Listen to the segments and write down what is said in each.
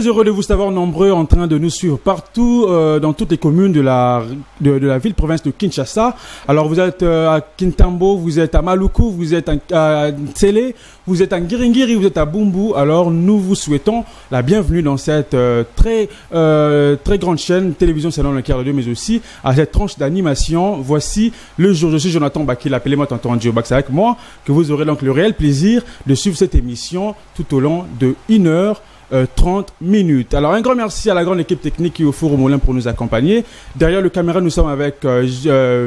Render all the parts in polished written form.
Très heureux de vous savoir nombreux en train de nous suivre partout dans toutes les communes de la ville-province de Kinshasa. Alors vous êtes à Kintambo, vous êtes à Maluku, vous êtes à Tsele, vous êtes à Ngiringiri, vous êtes à Bumbu. Alors nous vous souhaitons la bienvenue dans cette très grande chaîne télévision selon le cœur de Dieu, mais aussi à cette tranche d'animation. Voici le jour. Je suis Jonathan Bakil, appelez-moi Tonton Diobax. C'est avec moi que vous aurez donc le réel plaisir de suivre cette émission tout au long de 1h30 minutes. Alors un grand merci à la grande équipe technique qui est au four au moulin pour nous accompagner. Derrière le caméra, nous sommes avec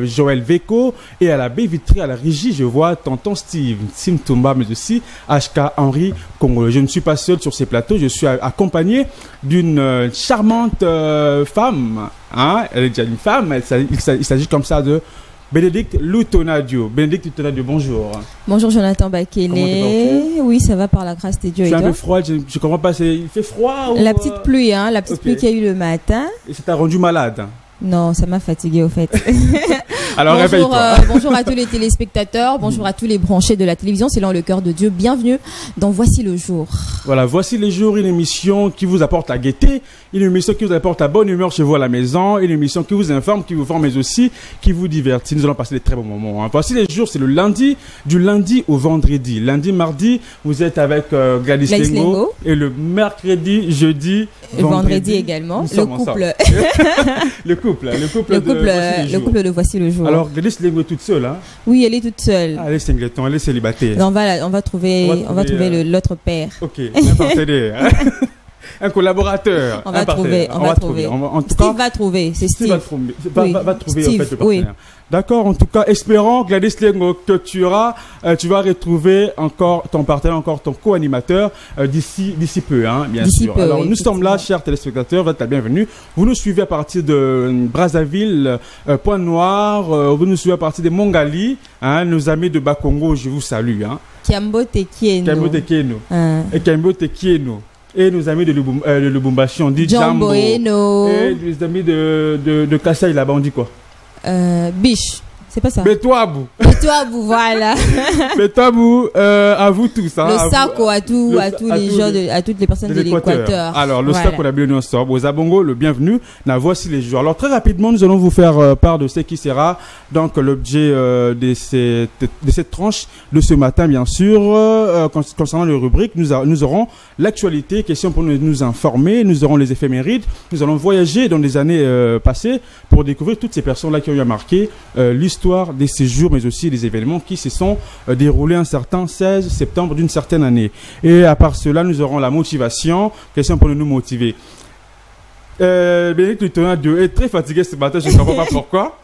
Joël Veko, et à la baie vitrée, à la régie, je vois tonton Steve Simtumba, mais aussi HK Henri Congolais. Je ne suis pas seul sur ces plateaux, je suis accompagné d'une charmante femme. Hein? Elle est déjà une femme, il s'agit comme ça de Bénédicte Lutonadio. Bénédicte Lutonadio, bonjour. Bonjour Jonathan Bakele. Oui, ça va par la grâce de Dieu. C'est un peu froid, je comprends pas, il fait froid ou... La petite pluie, hein, la petite pluie qu'il y a eu le matin. Et ça t'a rendu malade? Non, ça m'a fatigué au fait. Alors réveille-toi. Bonjour à tous les téléspectateurs, bonjour à tous les branchés de la télévision, c'est le cœur de Dieu. Bienvenue dans Voici le jour. Voilà, Voici les jours, une émission qui vous apporte la gaieté, une émission qui vous apporte la bonne humeur chez vous à la maison, une émission qui vous informe, qui vous forme, mais aussi qui vous divertit. Nous allons passer des très bons moments. Hein. Voici les jours, c'est le lundi, du lundi au vendredi. Lundi, mardi, vous êtes avec Gladys Lengo, et le mercredi, jeudi, vendredi également. Le couple de Voici le jour. Alors, Gladys Lengo est toute seule, hein? Oui, elle est toute seule. Ah, elle est singleton, elle est célibataire. On va trouver l'autre père. Ok, un partenaire. Un collaborateur. On va trouver. Steve va trouver. C'est Steve. Va trouver Steve, en fait, le partenaire. Oui. D'accord, en tout cas, espérons, Gladys Lengo, que tu vas retrouver encore ton partenaire, encore ton co-animateur d'ici peu, hein, bien sûr. Peu, alors, oui, nous sommes là, chers téléspectateurs, vous êtes la bienvenue. Vous nous suivez à partir de Brazzaville, Pointe-Noire, vous nous suivez à partir de Mongali, hein, nos amis de Bakongo, je vous salue. Hein. Kiambo Tekieno. Et Kiambo Tekieno. Et nos amis de Lubumbashi, on dit Jambo. Et les amis de Kassai, là-bas, on dit quoi? Biche. C'est pas ça. Betouabou, voilà. Betouabou, à vous tous. Hein, le Sako à toutes les personnes de l'Équateur. Alors, le Sako, la bienvenue ensemble. Aux Abongo, le bienvenu. Voici les jours. Alors, très rapidement, nous allons vous faire part de ce qui sera donc l'objet de cette tranche de ce matin, bien sûr. Concernant les rubriques, nous aurons l'actualité, question pour nous informer. Nous aurons les éphémérides. Nous allons voyager dans les années passées pour découvrir toutes ces personnes-là qui ont eu marqué l'histoire des séjours, mais aussi des événements qui se sont déroulés un certain 16 septembre d'une certaine année. Et à part cela, nous aurons la motivation, question pour nous motiver. Bénédicte Lutonadio est très fatigué ce matin, je ne comprends pas pourquoi.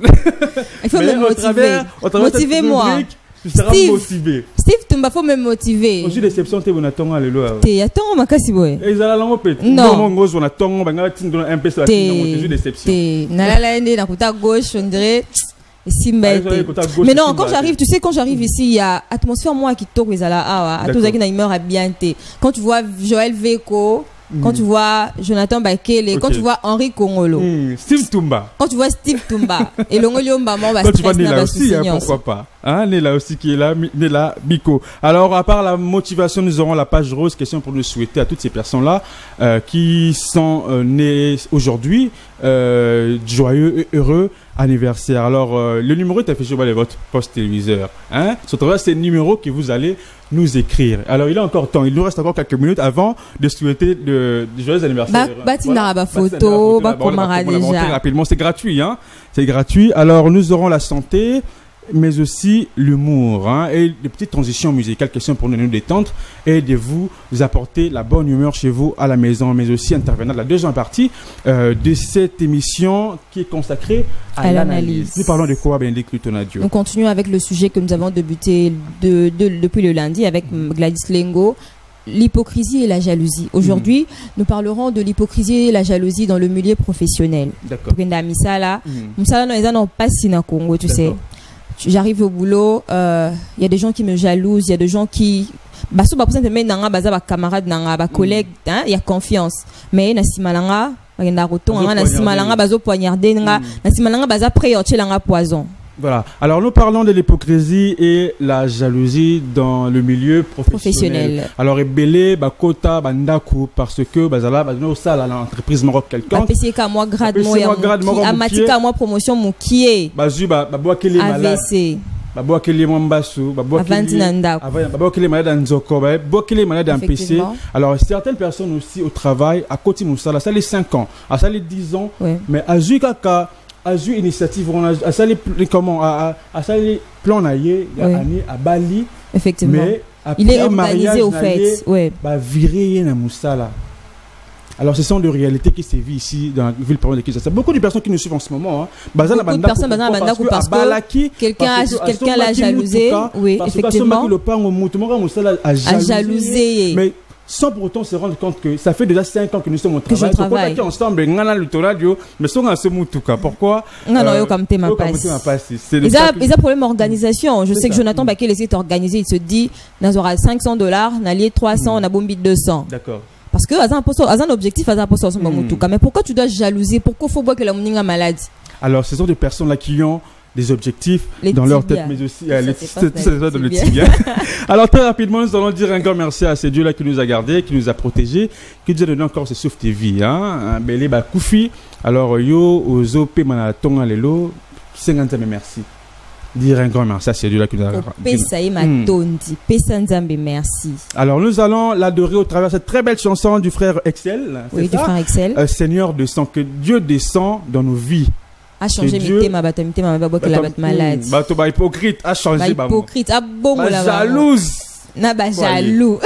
Il faut me motiver. Motivez-moi. Tu seras motivé. Steve, tu m'as fait me motiver. Aussi déception, tu es attends alléluia. Tu attends ma casse boy. Et ils allaient l'empêcher. Non. Mon gosse on attend, ben tu donnes un peu ça. Tu déception. Na la ende na côté gauche, on dirait. Mais non, quand j'arrive, tu sais, quand j'arrive ici, il y a atmosphère moi qui tourne à tous qui humeur bien. Quand tu vois Joël Veko, quand tu vois Jonathan Bakele, quand tu vois Henri Congolo, Steve Tumba, quand tu vois Steve Tumba et Longolio Mbama, quand tu vois Nela aussi, pourquoi pas, hein, Nela aussi qui est là, Nela Biko. Alors à part la motivation, nous aurons la page rose, question pour nous souhaiter à toutes ces personnes-là qui sont nées aujourd'hui, joyeux et heureux anniversaire. Alors le numéro est affiché sur votre poste téléviseur, hein. Sur c'est le numéro que vous allez nous écrire. Alors il est encore temps, il nous reste encore quelques minutes avant de souhaiter de joyeux anniversaire. Photo, rapidement, c'est gratuit, hein. C'est gratuit. Alors nous aurons la santé, mais aussi l'humour, hein, et des petites transitions musicales, question pour nous détendre et de vous apporter la bonne humeur chez vous à la maison, mais aussi intervenant de la deuxième partie de cette émission qui est consacrée à l'analyse. Nous parlons de quoi, Bénédicte Lutonadio? Nous continuons avec le sujet que nous avons débuté depuis le lundi avec Gladys Lengo. L'hypocrisie et la jalousie. Aujourd'hui, nous parlerons de l'hypocrisie et la jalousie dans le milieu professionnel. D'accord. Tu sais. J'arrive au boulot, y a des gens qui me jalousent, il y a des gens qui camarades, collègues, il y a confiance. Mais poignardé, poison. Voilà. Alors, nous parlons de l'hypocrisie et la jalousie dans le milieu professionnel. Alors, ebele, bakota, bandaku, parce que, bazala, bazano, ça, l'entreprise maroc quelqu'un. Apesi ka moi grade moi, amatika moi promotion moukié. Bazu, babouakele malade. AVC. Babouakele mwambasu, babouakele malade nzoko, babouakele malade en PC. Alors, certaines personnes aussi au travail, à côté Moussala, ça les 5 ans, ça les 10 ans, mais à Zukaka, a eu initiative à ça les comment à ça les plans naïe à Bali, effectivement, mais il est organisé au fait, bah virer na Moussala. Alors ce sont des réalités qui sévissent ici dans la ville de Kinshasa. Beaucoup de personnes qui nous suivent en ce moment, beaucoup de personnes parce que quelqu'un l'a jalousé, oui, effectivement, a jalousé, mais sans pour autant se rendre compte que ça fait déjà 5 ans que nous sommes au travail. Ensemble, mais sont à ce moutuka. Pourquoi? Non, comme thème ils ont problème d'organisation. Je sais que Jonathan Baké essaie d'organiser. Il se dit, on aura $500, on a lié 300, on a bombé 200. D'accord. Parce que un objectif, un poste en moutuka. Mais pourquoi tu dois jalouser? Pourquoi il faut voir que la mouninga malade? Alors, ce sont des personnes là qui ont des objectifs dans leur tête, mais aussi dans le tibia. Alors très rapidement, nous allons dire un grand merci à ces dieux-là qui nous a gardés, qui nous a protégés, qui nous a donné encore ce souffle de vie. Belé ba Koufi. Alors yo ozo pe manatonga lelo, 50 merci. Dire un grand merci à ces dieux-là qui nous a gardés. Merci. Alors nous allons l'adorer au travers de cette très belle chanson du frère Excel. Oui, du frère Excel. Seigneur descend, que Dieu descend dans nos vies. A changé mes thèmes, malade. Bah hypocrite, a changé. Hypocrite, a bon la jalouse. Jaloux.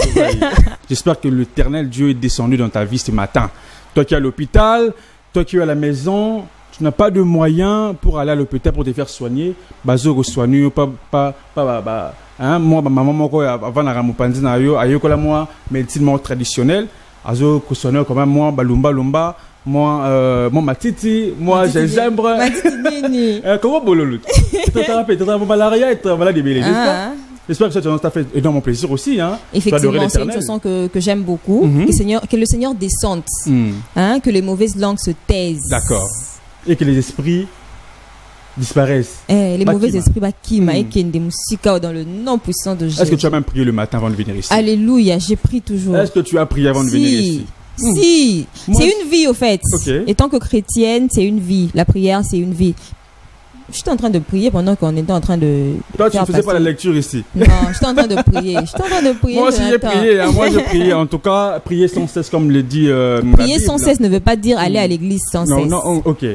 J'espère que l'Éternel Dieu est descendu dans ta vie ce matin. Toi qui es à l'hôpital, toi qui es à la maison, tu n'as pas de moyens pour aller à l'hôpital pour te faire soigner. Bazo soigner moi maman avant la ramopandi na yo ayokola moi médecine traditionnelle. Azo soigner quand même moi balumba. Moi, matiti, moi, gingembre. Comment bololo? Tu as malaria et tu as malade de bébé. J'espère que cette chanson t'a fait énormément plaisir aussi. Effectivement, c'est une chanson que j'aime beaucoup. Que le Seigneur descende. Que les mauvaises langues se taisent. D'accord. Et que les esprits disparaissent. Les mauvais esprits bakima et qu'il y ait des musiques dans le nom puissant de Jésus. Est-ce que tu as même prié le matin avant de venir ici? Alléluia, j'ai prié toujours. Est-ce que tu as prié avant de venir ici? Si, c'est une vie au fait. Et tant que chrétienne, c'est une vie. La prière, c'est une vie. J'étais en train de prier pendant qu'on était en train de. Toi, tu ne faisais pas la lecture ici. Non, j'étais en train de prier. Moi aussi, j'ai prié. Moi, j'ai prié. En tout cas, prier sans cesse, comme le dit. Prier sans cesse ne veut pas dire aller à l'église sans cesse. Non, ok.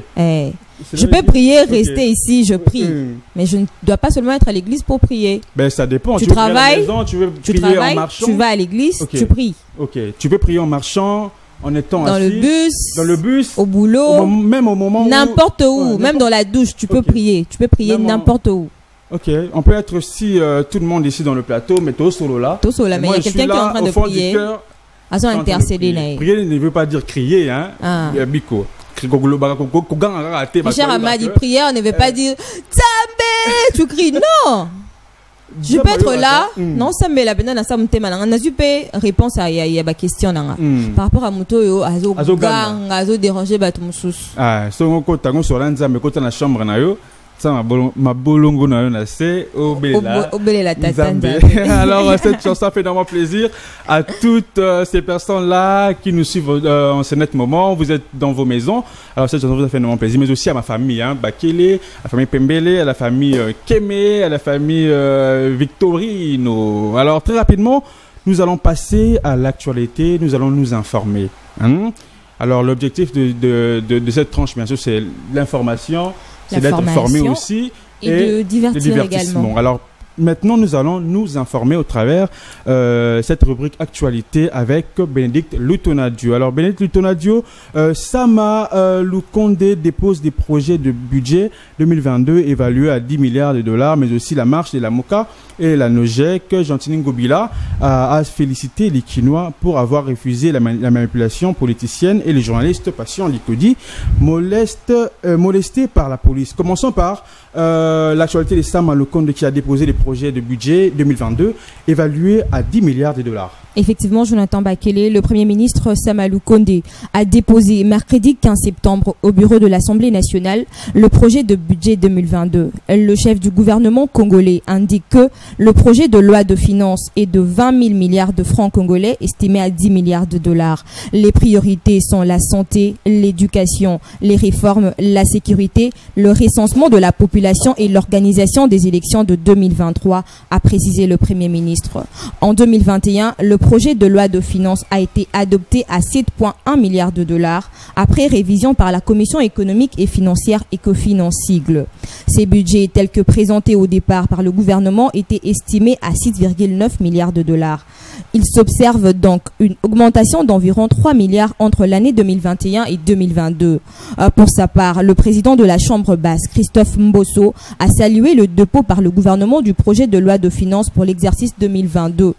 Je peux prier, rester ici, je prie. Mais je ne dois pas seulement être à l'église pour prier. Ben, ça dépend. Tu travailles, tu veux prier en marchant. Tu vas à l'église, tu pries. Ok. Tu peux prier en marchant, en étant assis. Dans le bus. Au boulot. Même au moment où. N'importe où. Même dans la douche, tu peux prier. Tu peux prier n'importe où. Ok. On peut être aussi tout le monde ici dans le plateau, mais toi solo là. Toi solo là, mais il y a quelqu'un qui est en train de prier. Intercéder. Prier ne veut pas dire crier, hein. Biko. Cher Amadi, prière ne veut pas dire Tsambe, tu cries, non. Je peux être là, non, ça me la peine dans ça me thème. On a eu réponse à ma question par rapport à Muto, azo gang, azo déranger batumsus. Ah, so ko tango sur l'anza me kota na chambre na yo. Ça ma bolongo na yo na se obelela tata. Alors cette chanson fait énormément plaisir à toutes ces personnes là qui nous suivent en ce net moment. Vous êtes dans vos maisons. Alors cette chanson vous a fait énormément plaisir, mais aussi à ma famille, Bakele, à la famille Pembele, à la famille Keme, à la famille Victorino. Alors très rapidement, nous allons passer à l'actualité. Nous allons nous informer. Alors l'objectif de cette tranche, bien sûr, c'est l'information. C'est d'être formé aussi et de divertir également. Alors maintenant, nous allons nous informer au travers cette rubrique actualité avec Bénédicte Lutonadio. Alors Bénédicte Lutonadio, Sama Lukonde dépose des projets de budget 2022 évalués à 10 milliards de dollars, mais aussi la marche de la Moka et la Nojek. Gentini Ngobila a félicité les Quinois pour avoir refusé la manipulation politicienne et les journalistes Patient Likodi molestés par la police. Commençons par l'actualité de Sama Lukonde qui a déposé des projets projet de budget 2022 évalué à 10 milliards de dollars. Effectivement, Jonathan Bakele, le Premier ministre Samalou Kondé a déposé mercredi 15 septembre au bureau de l'Assemblée nationale le projet de budget 2022. Le chef du gouvernement congolais indique que le projet de loi de finances est de 20 000 milliards de francs congolais, estimé à 10 milliards de dollars. Les priorités sont la santé, l'éducation, les réformes, la sécurité, le recensement de la population et l'organisation des élections de 2023, a précisé le Premier ministre. En 2021, le projet de loi de finances a été adopté à 7,1 milliards de dollars après révision par la Commission économique et financière ECOFIN en sigle. Ces budgets tels que présentés au départ par le gouvernement étaient estimés à 6,9 milliards de dollars. Il s'observe donc une augmentation d'environ 3 milliards entre l'année 2021 et 2022. Pour sa part, le président de la Chambre basse, Christophe Mbosso, a salué le dépôt par le gouvernement du projet de loi de finances pour l'exercice 2022.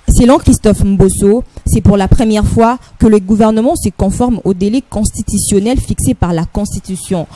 Selon Christophe Mbosso, c'est pour la première fois que le gouvernement se conforme au délai constitutionnel fixé par la Constitution.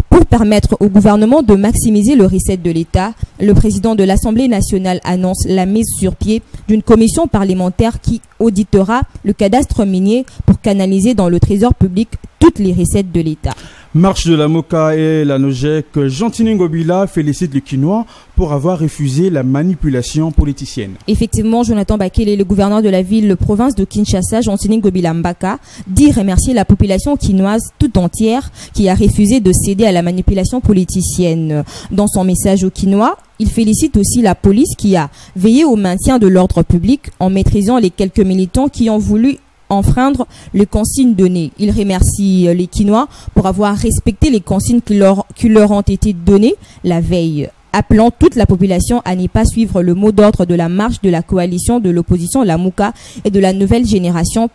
Pour permettre au gouvernement de maximiser le recette de l'État, le président de l'Assemblée nationale annonce la mise sur pied d'une commission parlementaire qui auditera le cadastre minier pour canaliser dans le trésor public toutes les recettes de l'État. Marche de la Moka et la Nojek, Gentini Ngobila félicite le Kinois pour avoir refusé la manipulation politicienne. Effectivement, Jonathan Bakele, le gouverneur de la ville-province de Kinshasa, Gentini Ngobila Mbaka, dit remercier la population quinoise tout entière qui a refusé de céder à la manipulation politicienne. Dans son message aux Kinois, il félicite aussi la police qui a veillé au maintien de l'ordre public en maîtrisant les quelques militants qui ont voulu enfreindre les consignes données. Il remercie les Kinois pour avoir respecté les consignes qui leur ont été données la veille, appelant toute la population à n'y pas suivre le mot d'ordre de la marche de la coalition de l'opposition, la Mouka, et de la nouvelle génération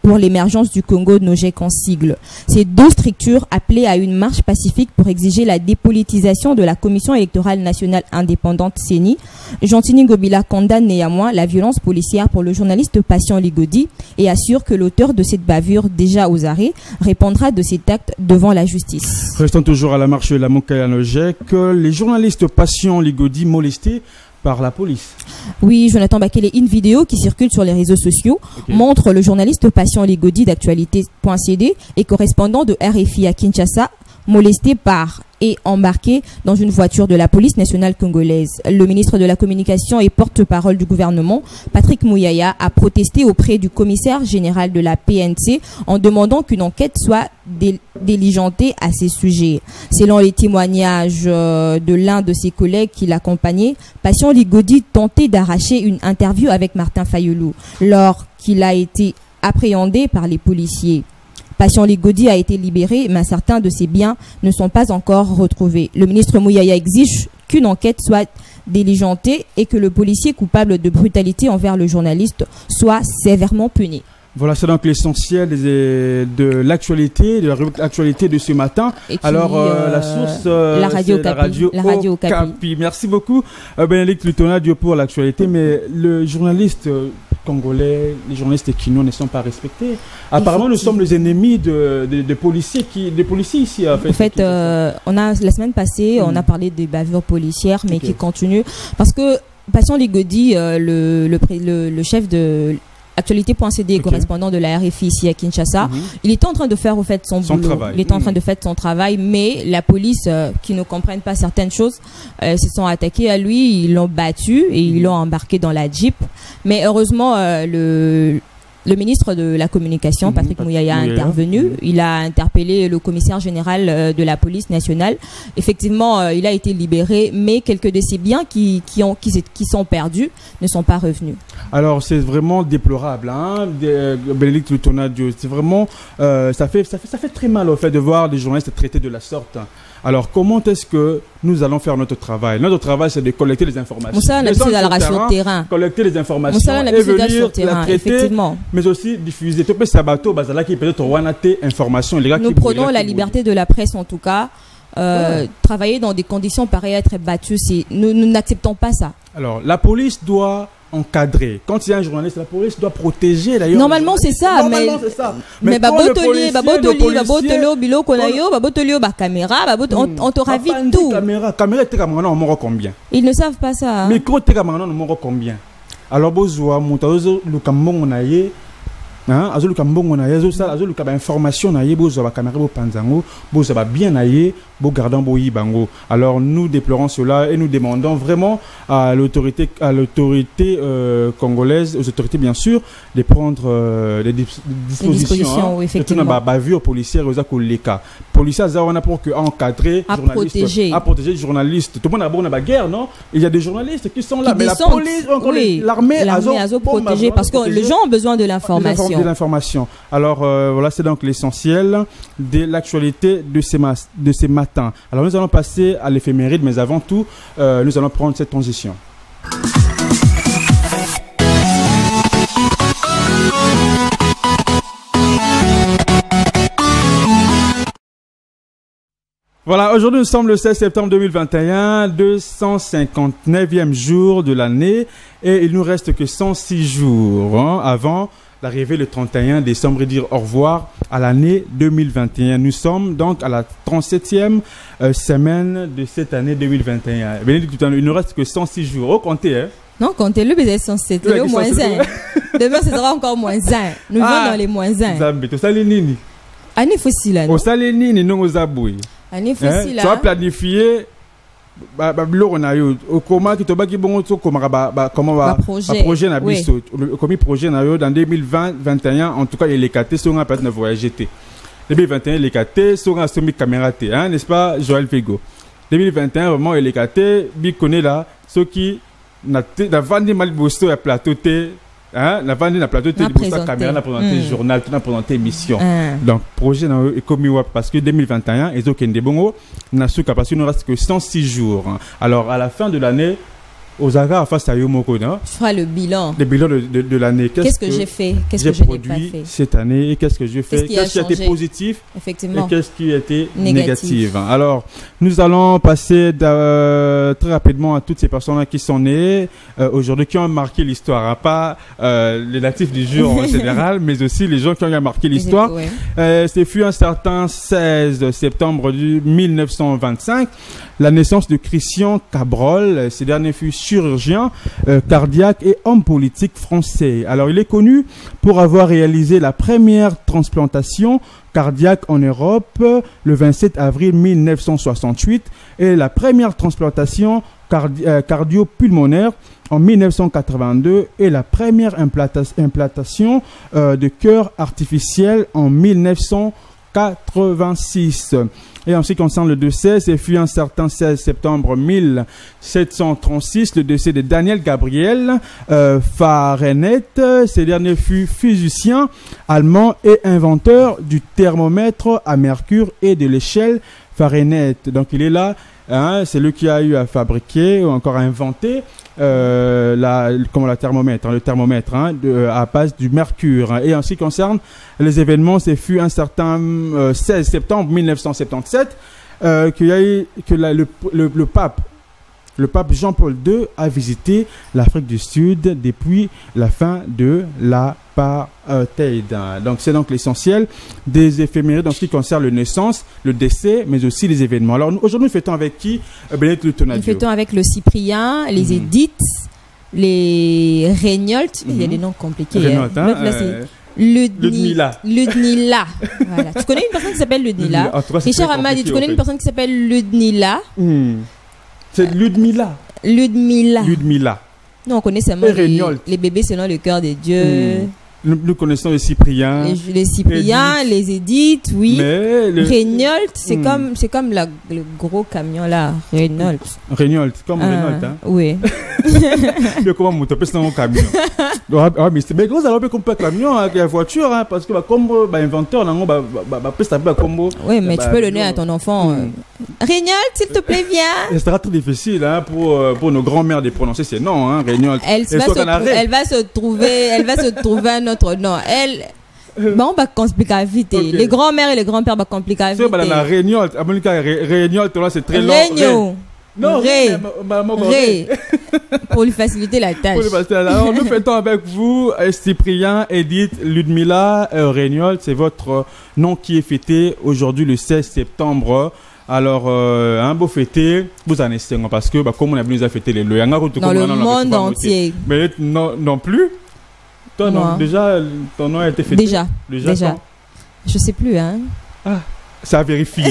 pour l'émergence du Congo, Nojek en sigle. Ces deux structures appelaient à une marche pacifique pour exiger la dépolitisation de la Commission électorale nationale indépendante CENI. Gentini Ngobila condamne néanmoins la violence policière pour le journaliste Patient Ligodi et assure que l'auteur de cette bavure déjà aux arrêts répondra de cet acte devant la justice. Restons toujours à la marche de la Moka et à Nojek. Les journalistes Patient Ligodi molestés par la police. Oui, Jonathan Bakele, une vidéo qui circule sur les réseaux sociaux montre le journaliste Patient Ligodi d'actualité.cd et correspondant de RFI à Kinshasa molesté par et embarqué dans une voiture de la police nationale congolaise. Le ministre de la Communication et porte-parole du gouvernement, Patrick Mouyaya, a protesté auprès du commissaire général de la PNC en demandant qu'une enquête soit diligentée à ces sujets. Selon les témoignages de l'un de ses collègues qui l'accompagnait, Patient Ligodi tentait d'arracher une interview avec Martin Fayulu lors qu'il a été appréhendé par les policiers. Patient Ligodi a été libéré, mais certains de ses biens ne sont pas encore retrouvés. Le ministre Mouyaya exige qu'une enquête soit diligentée et que le policier coupable de brutalité envers le journaliste soit sévèrement puni. Voilà, c'est donc l'essentiel de l'actualité, de l'actualité de ce matin. Alors, la source, la radio Okapi. Merci beaucoup, Bénédicte Lutonadio, pour l'actualité. Mais le journaliste congolais, les journalistes kinois ne sont pas respectés. Apparemment, nous sommes les ennemis des policiers ici. En fait, on a, la semaine passée, on a parlé des bavures policières, mais qui continuent. Parce que Patient Ligodi, le chef de Actualité.cd, correspondant de la RFI ici à Kinshasa, il était en train de faire son boulot. Travail. Il était en train de faire son travail, mais la police, qui ne comprennent pas certaines choses, se sont attaqués à lui, ils l'ont battu et ils l'ont embarqué dans la Jeep. Mais heureusement, le ministre de la Communication, Patrick Mouyaya, a intervenu. Il a interpellé le commissaire général de la police nationale. Effectivement, il a été libéré, mais quelques de ses biens qui sont perdus ne sont pas revenus. Alors, c'est vraiment déplorable, hein, Bénédicte Lutonadio. C'est vraiment, ça fait très mal au fait de voir des journalistes traités de la sorte. Alors, comment est-ce que nous allons faire notre travail? Notre travail, c'est de collecter les informations. Collecter les informations et venir la traiter, mais aussi diffuser. Nous prenons la liberté de la presse, en tout cas. Travailler dans des conditions pareilles à être battus, nous n'acceptons pas ça. Alors, la police doit encadrer. Quand il y a un journaliste, la police doit protéger d'ailleurs. Normalement c'est ça. Normalement c'est ça. Mais babotoli biloko na yo, babotoli ba caméra, on t'aura vite tout. Caméra te kamana on moro combien? Ils ne savent pas ça. Micro te kamana on moro combien? Alors bozoa mutazo lukambo na ye. Hein, azolu kambongo na yezo ça azolu kaba information na ye bozo ba caméra bo panzango bozo ba bien na ye bo gardant bo yibango. Alors nous déplorons cela et nous demandons vraiment à l'autorité congolaise, aux autorités bien sûr, de prendre des dispositions oui, effectivement. Surtout na bavure policière aux akoleka. Policiers ça on a pour que encadrer à protéger les journalistes. Tout le monde a bon na guerre non? Il y a des journalistes qui sont là qui mais descendent. La police encore l'armée a protéger parce que les gens ont besoin de l'information. De l'information. Alors voilà, c'est donc l'essentiel de l'actualité de ces matins. Alors nous allons passer à l'éphéméride, mais avant tout, nous allons prendre cette transition. Voilà, aujourd'hui nous sommes le 16 septembre 2021, 259e jour de l'année et il nous reste que 106 jours avant d'arriver le 31 décembre et dire au revoir à l'année 2021. Nous sommes donc à la 37e semaine de cette année 2021. Bénédicte, il ne nous reste que 106 jours. Oh, comptez, hein? Non, comptez-le, mais c'est 107. Le moins 1. Demain, ce sera encore moins 1. Nous vivons dans les moins 1. Zambi, tu sais nini? Année fossile. Au saléni, non aux abouis. Année fossile. Tu vas planifier. Comment qui te bon comment projet na biso comme projet na yo dans 2020-21 en tout cas il est caté sur un peut-être voyager 2021 il est caté sur un semi caméra hein n'est-ce pas Joël Figo 2021 vraiment il est caté bi connaît là ceux qui na vendu mal bosto à plateau té hein la vendu na plateau té pour sa caméra na présenter journal tout na présenter émission donc projet na comme parce que 2021 et aucun des bongo na sous capacité nous reste que 106 jours alors à la fin de l'année aux agarres face à Yomoko, non? Tu feras le bilan. Le bilan de l'année. Qu'est-ce que j'ai fait? Qu'est-ce que j'ai produit cette année? Et qu'est-ce que j'ai fait? Qu'est-ce qui a été positif? Effectivement. Et qu'est-ce qui a été négatif? Alors, nous allons passer très rapidement à toutes ces personnes qui sont nées aujourd'hui, qui ont marqué l'histoire. Hein? Pas les natifs du jour en général, mais aussi les gens qui ont marqué l'histoire. Ce fut un certain 16 septembre 1925, la naissance de Christian Cabrol. Ce dernier fut chirurgien cardiaque et homme politique français. Alors, il est connu pour avoir réalisé la première transplantation cardiaque en Europe le 27 avril 1968 et la première transplantation cardio-pulmonaire en 1982 et la première implantation de cœur artificiel en 1986. Et en ce qui concerne le décès, ce fut un certain 16 septembre 1736, le décès de Daniel Gabriel Fahrenheit. Ce dernier fut physicien allemand et inventeur du thermomètre à mercure et de l'échelle Fahrenheit. Donc il est là, hein, c'est lui qui a eu à fabriquer ou encore à inventer le thermomètre hein, à base du mercure. Hein. Et en ce qui concerne les événements, ce fut un certain 16 septembre 1977 le pape Jean-Paul II a visité l'Afrique du Sud depuis la fin de l'apartheid. Donc c'est donc l'essentiel des éphémérides en ce qui concerne la naissance, le décès, mais aussi les événements. Alors aujourd'hui, nous fêtons avec qui, Bénédicte Tonadio? Nous fêtons avec le Cyprien, les Édith, les Regnolt. Il y a des noms compliqués. Regnolt, hein, Ludmila. Voilà. Tu connais une personne qui s'appelle Ludmila? Richard Amadi, tu connais une personne qui s'appelle Ludmila? C'est Ludmila. Non, on connaît seulement les bébés selon le cœur de Dieu. Nous connaissons les Cypriens. Les Cypriens, les Édith, oui. Regnolt, c'est comme le gros camion là. Regnolt, comme Regnolt, hein? Oui. Comment vous tapez dans mon camion? Mais c'est bien gros, alors qu'on peut camion avec la voiture, hein, parce que comme inventeur, oui, mais tu peux le donner à ton enfant. Regnolt, s'il te plaît, viens. Ce sera très difficile hein, pour nos grands-mères de prononcer ces noms, hein, Regnolt. Elle va se trouver un autre nom. On va compliquer vite. Okay. Les grands-mères et les grands-pères vont compliquer vite. Regnolt, c'est très long. Non, Pour lui faciliter la tâche. Alors, nous fêtons avec vous Cyprien, Edith, Ludmila, Régnol. C'est votre nom qui est fêté aujourd'hui le 16 septembre. Alors, un beau fêté, vous en êtes parce que, comme on a vu nous a fêté les lois. Dans le monde entier. Mais non plus. Toi, non. Déjà, ton nom a été fêté. Déjà. Je sais plus, hein. Ah. Ça a vérifié.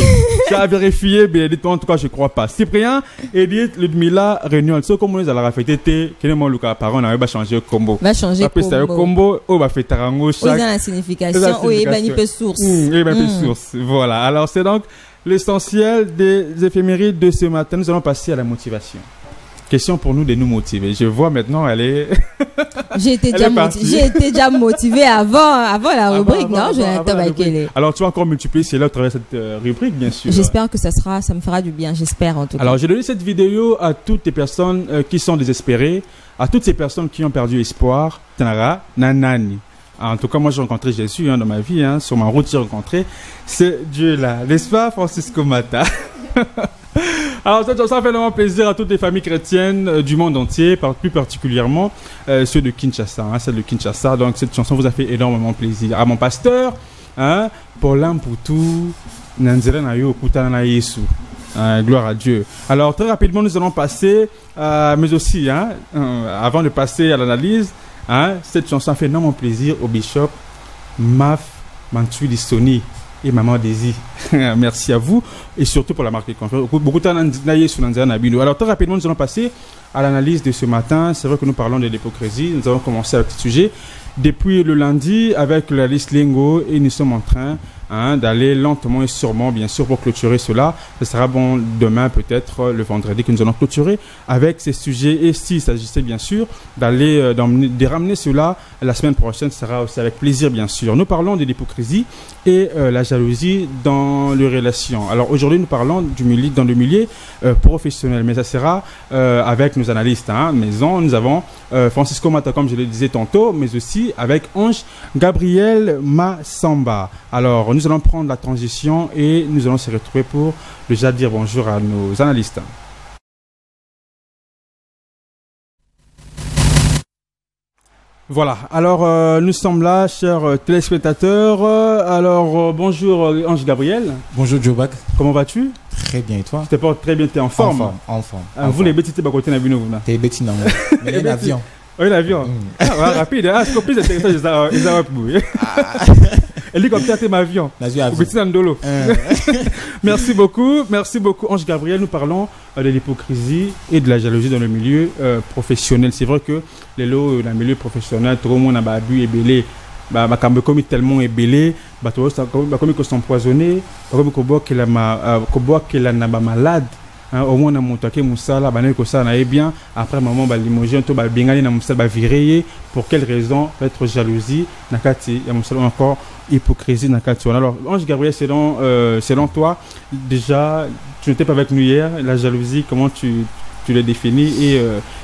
Ça a vérifié, mais dites-moi en tout cas, je ne crois pas. Cyprien, Edith, Ludmila, Réunion. Ce comme nous allons fêter, quel est mon Lucas par on va changer le combo. Va changer combo. Après, c'est un combo, on va faire tarango chaque. la signification, oui, il peut source. Source. Voilà. Alors, c'est donc l'essentiel des éphémérides de ce matin. Nous allons passer à la motivation. Question pour nous de nous motiver. Je vois maintenant, elle est. J'ai été déjà motivée avant la rubrique, non? Alors, tu vas encore multiplier cela à travers cette rubrique, bien sûr. J'espère que ça me fera du bien, j'espère en tout cas. Alors, j'ai donné cette vidéo à toutes les personnes qui sont désespérées, à toutes ces personnes qui ont perdu espoir. Tanara, nanani. En tout cas, moi, j'ai rencontré Jésus dans ma vie. Sur ma route, j'ai rencontré ce Dieu-là. N'est-ce pas, Francisco Mata? Alors, cette chanson fait vraiment plaisir à toutes les familles chrétiennes du monde entier, plus particulièrement ceux de Kinshasa, celle de Kinshasa. Donc, cette chanson vous a fait énormément plaisir. À mon pasteur, pour l'âme, pour tout, Nanzela Nayo, Kutana Yesu. Gloire à Dieu. Alors, très rapidement, nous allons passer, mais aussi, avant de passer à l'analyse, cette chanson fait énormément plaisir au bishop Maf Mantsui Soni et Maman Daisy. Merci à vous et surtout pour la marque de confiance. Beaucoup de temps. Alors très rapidement, nous allons passer à l'analyse de ce matin. C'est vrai que nous parlons de l'hypocrisie. Nous avons commencé avec ce sujet depuis le lundi avec la liste Lingo et nous sommes en train d'aller lentement et sûrement, bien sûr, pour clôturer cela. Ce sera bon demain, peut-être le vendredi, que nous allons clôturer avec ces sujets. Et s'il s'agissait, bien sûr, de ramener cela la semaine prochaine, ce sera aussi avec plaisir, bien sûr. Nous parlons de l'hypocrisie et la jalousie dans les relations. Alors aujourd'hui, nous parlons dans le milieu professionnel, mais ça sera avec nos analystes maison. Nous avons Francisco Mata, comme je le disais tantôt, mais aussi avec Ange Gabriel Massamba. Alors, nous allons prendre la transition et nous allons se retrouver pour déjà dire bonjour à nos analystes. Voilà, alors nous sommes là, chers téléspectateurs. Bonjour Ange Gabriel. Bonjour Djobak. Comment vas-tu? Très bien, et toi? Tu te portes très bien, tu es en forme. En forme. Vous les bêtis, tu es à côté de l'avion. Tu es bêtis, non? Mais l'avion. Oui, l'avion. Rapide. C'est plus intéressant, ils ont hélicoptère, c'est ma avion. Merci beaucoup, Ange Gabriel. Nous parlons de l'hypocrisie et de la jalousie dans le milieu professionnel. C'est vrai que dans le milieu professionnel, tout le monde a bu et belé. Comme tellement ébélé, comme ils sont empoisonnés, comme ils sont malade. Au moins, on a Moussala, bien. Après, maman, limogé, on a bien viré. Pour quelle raison? Peut-être jalousie, nakati, il y a encore hypocrisie, nakati. Alors, Ange Gabriel, selon toi, déjà, tu n'étais pas avec nous hier, la jalousie, comment tu l'as définie et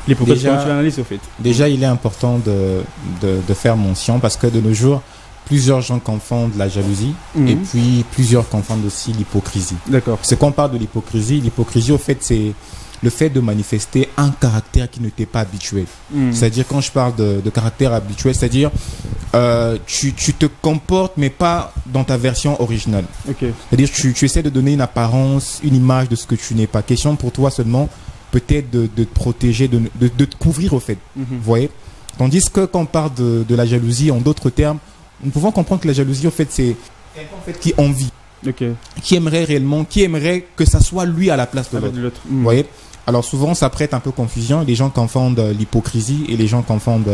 l'hypocrisie, comment tu l'analyses au fait? Déjà, il est important de faire mention parce que de nos jours, plusieurs gens confondent la jalousie et puis plusieurs confondent aussi l'hypocrisie. D'accord. Ce qu'on parle de l'hypocrisie, au fait, c'est le fait de manifester un caractère qui ne t'est pas habituel. C'est-à-dire, quand je parle de caractère habituel, c'est-à-dire tu te comportes mais pas dans ta version originale. Okay. C'est-à-dire tu essaies de donner une apparence, une image de ce que tu n'es pas. Question pour toi seulement peut-être de te protéger, de te couvrir au fait. Vous voyez? Tandis que quand on parle de la jalousie, en d'autres termes, nous pouvons comprendre que la jalousie, en fait, c'est quelqu'un en fait, qui envie, qui aimerait réellement, qui aimerait que ça soit lui à la place de l'autre. Vous voyez? Alors souvent, ça prête un peu confusion. Les gens confondent l'hypocrisie et les gens confondent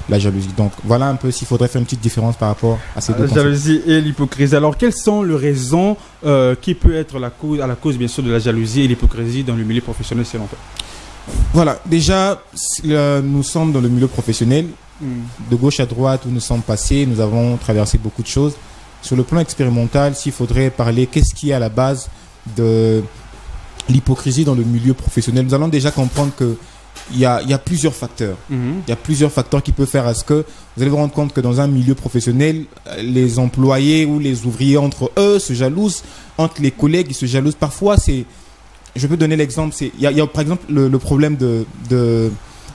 la jalousie. Donc voilà un peu s'il faudrait faire une petite différence par rapport à ces deux concepts. La jalousie et l'hypocrisie. Alors quelles sont les raisons qui peut être à la cause bien sûr de la jalousie et l'hypocrisie dans le milieu professionnel selon toi? Voilà, déjà nous sommes dans le milieu professionnel. De gauche à droite où nous sommes passés, nous avons traversé beaucoup de choses. Sur le plan expérimental, s'il faudrait parler, qu'est-ce qui est à la base de l'hypocrisie dans le milieu professionnel, nous allons déjà comprendre qu'il y a plusieurs facteurs. Il y a plusieurs facteurs qui peuvent faire à ce que vous allez vous rendre compte que dans un milieu professionnel, les employés ou les ouvriers entre eux se jalousent, entre les collègues ils se jalousent. Parfois, je peux donner l'exemple, il y a par exemple le problème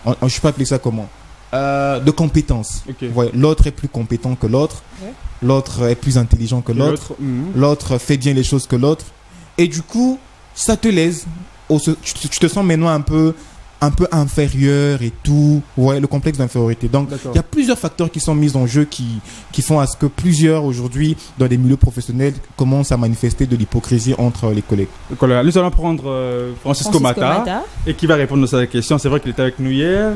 je peux appeler ça comment, de compétences. Ouais, l'autre est plus compétent que l'autre, l'autre est plus intelligent que l'autre, l'autre fait bien les choses que l'autre, et du coup ça te lèse, tu te sens maintenant un peu inférieur et tout, ouais, le complexe d'infériorité. Donc il y a plusieurs facteurs qui sont mis en jeu qui font à ce que plusieurs aujourd'hui dans des milieux professionnels commencent à manifester de l'hypocrisie entre les collègues. Nous allons prendre Francisco Mata et qui va répondre à cette question. C'est vrai qu'il était avec nous hier.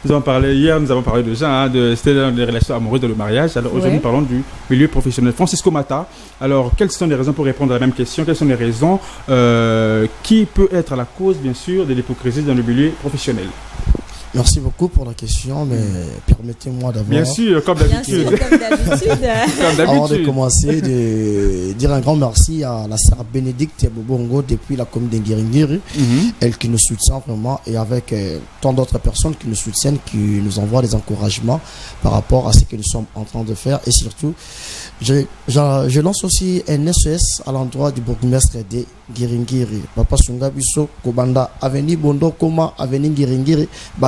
Nous avons parlé de ça, c'était des relations amoureuses, de le mariage. Alors aujourd'hui nous parlons du milieu professionnel. Francisco Mata, alors quelles sont les raisons pour répondre à la même question? Quelles sont les raisons qui peut être à la cause bien sûr de l'hypocrisie dans le milieu professionnel? Merci beaucoup pour la question, mais permettez-moi d'abord... Bien sûr, comme d'habitude. Avant de commencer, de dire un grand merci à la sœur Bénédicte Bobongo depuis la commune d'Ngiringiri, elle qui nous soutient vraiment, et avec tant d'autres personnes qui nous soutiennent, qui nous envoient des encouragements par rapport à ce que nous sommes en train de faire. Et surtout, je lance aussi un SES à l'endroit du bourgmestre de Ngiringiri. Papa Sunga Biso, Kobanda, Avenue Bondo, Koma, Avenue Ngiringiri,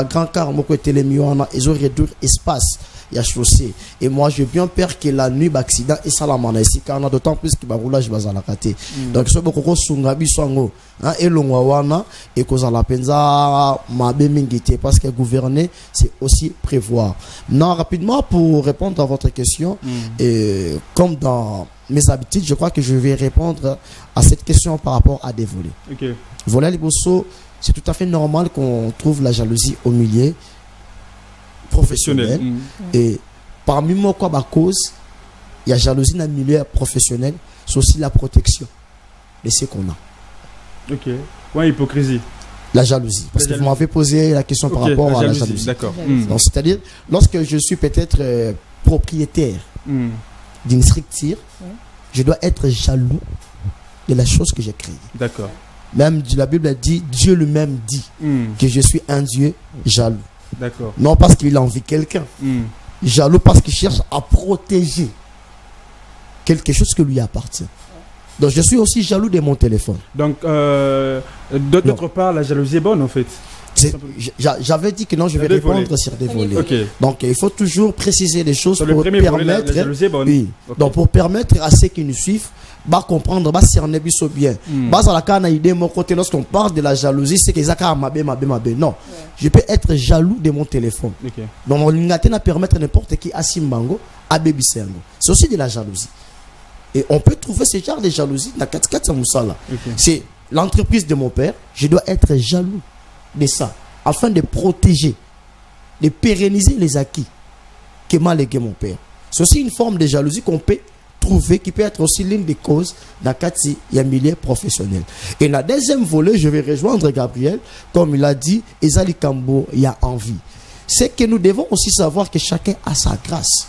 grand car moi côté les miona ils ont réduit espace il y a chaussée, et moi j'ai bien peur que la nuit d'accident et ça la mana ici car on a d'autant plus que ba roulage baza la kate donc ce beaucoup sunga bisango hein et longwa wana et cause la penza mabe mingité parce que gouverner c'est aussi prévoir. Non, rapidement pour répondre à votre question, et comme dans mes habitudes, je crois que je vais répondre à cette question par rapport à des volets. Volet liboso, c'est tout à fait normal qu'on trouve la jalousie au milieu professionnel. Et parmi moi, quoi, ma cause, il y a jalousie dans le milieu professionnel, c'est aussi la protection de ce qu'on a. Ouais, hypocrisie. La jalousie. Parce que vous m'avez posé la question par rapport à la jalousie. D'accord. C'est-à-dire, lorsque je suis peut-être propriétaire d'une structure, je dois être jaloux de la chose que j'ai créée. D'accord. Même la Bible dit, Dieu lui-même dit que je suis un Dieu jaloux. D'accord. Non parce qu'il envie quelqu'un. Jaloux parce qu'il cherche à protéger quelque chose qui lui appartient. Donc je suis aussi jaloux de mon téléphone. Donc d'autre part, la jalousie est bonne en fait. J'avais dit que non, je vais répondre sur des volets. Donc il faut toujours préciser les choses pour permettre, donc pour permettre à ceux qui nous suivent bah comprendre, bah cerner bien. Bah à la cana idée mon côté lorsqu'on parle de la jalousie, c'est que ça mabé. Non, je peux être jaloux de mon téléphone. Donc mon lingate n'a permettre n'importe qui à Simbango, à Baby Sengo. C'est aussi de la jalousie. Et on peut trouver ce genre de jalousie dans 4 Moussala. C'est l'entreprise de mon père, je dois être jaloux de ça, afin de protéger, de pérenniser les acquis que m'a légué mon père. C'est aussi une forme de jalousie qu'on peut trouver, qui peut être aussi l'une des causes dans le milieu professionnel. Et la deuxième volet, je vais rejoindre Gabriel, comme il a dit, Ezali Kambo, il y a envie. C'est que nous devons aussi savoir que chacun a sa grâce.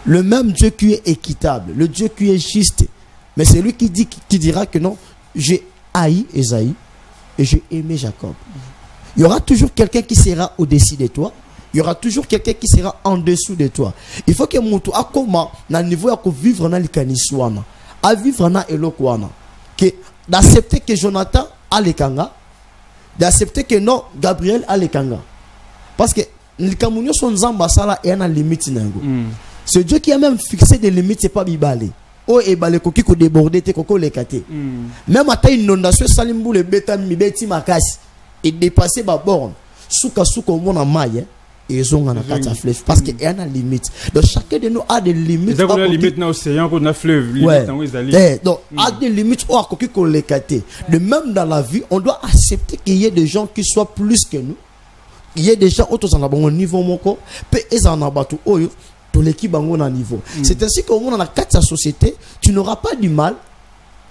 Le même Dieu qui est équitable, le Dieu qui est juste, mais c'est lui qui dira que non, j'ai haï Esaïe et j'ai aimé Jacob. Il y aura toujours quelqu'un qui sera au-dessus de toi. Il y aura toujours quelqu'un qui sera en dessous de toi. Il faut que mon tour, à comment, dans le niveau, à vivre dans le canisouana, à vivre dans l'élokouana, d'accepter que Jonathan a les kanga, d'accepter que non, Gabriel a les kanga. Parce que les Camerounais sont zambasala et en limite. Ce Dieu qui a même fixé des limites, c'est pas Bibalé. Oh, et bah, les coquilles qui débordent, t'es coco les catés. Même à ta inondation, salimbo, les bêta, mi bêti, ma casse, et dépasser ma borne. Souka, au monde en maille, et ils ont un attaque à fleuve. Parce qu'il y a une limite. Donc, chacun de nous a des limites. Il y a des limites dans l'océan, dans le fleuve. Donc, a des limites, oh, coquilles qu'on les catés. De même dans la vie, on doit accepter qu'il y ait des gens qui soient plus que nous. Il y a des gens autour de niveau moko, peu ils en abattent au l'équipe à niveau. C'est ainsi qu'au monde dans la quatre société, tu n'auras pas du mal,